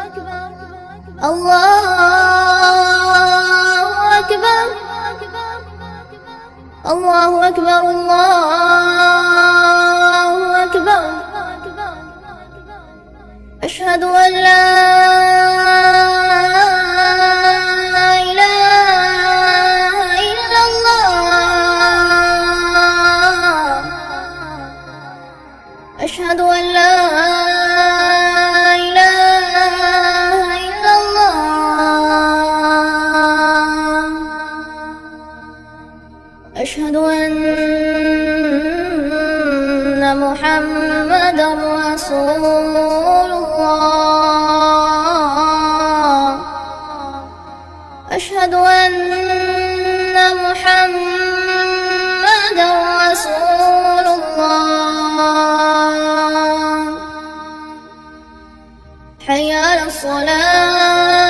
أكبر الله أكبر الله أكبر الله أكبر أشهد أن لا إله إلا الله أشهد أن لا إله إلا الله أشهد أن محمدًا رسول الله أشهد أن محمدًا رسول الله حي على الصلاة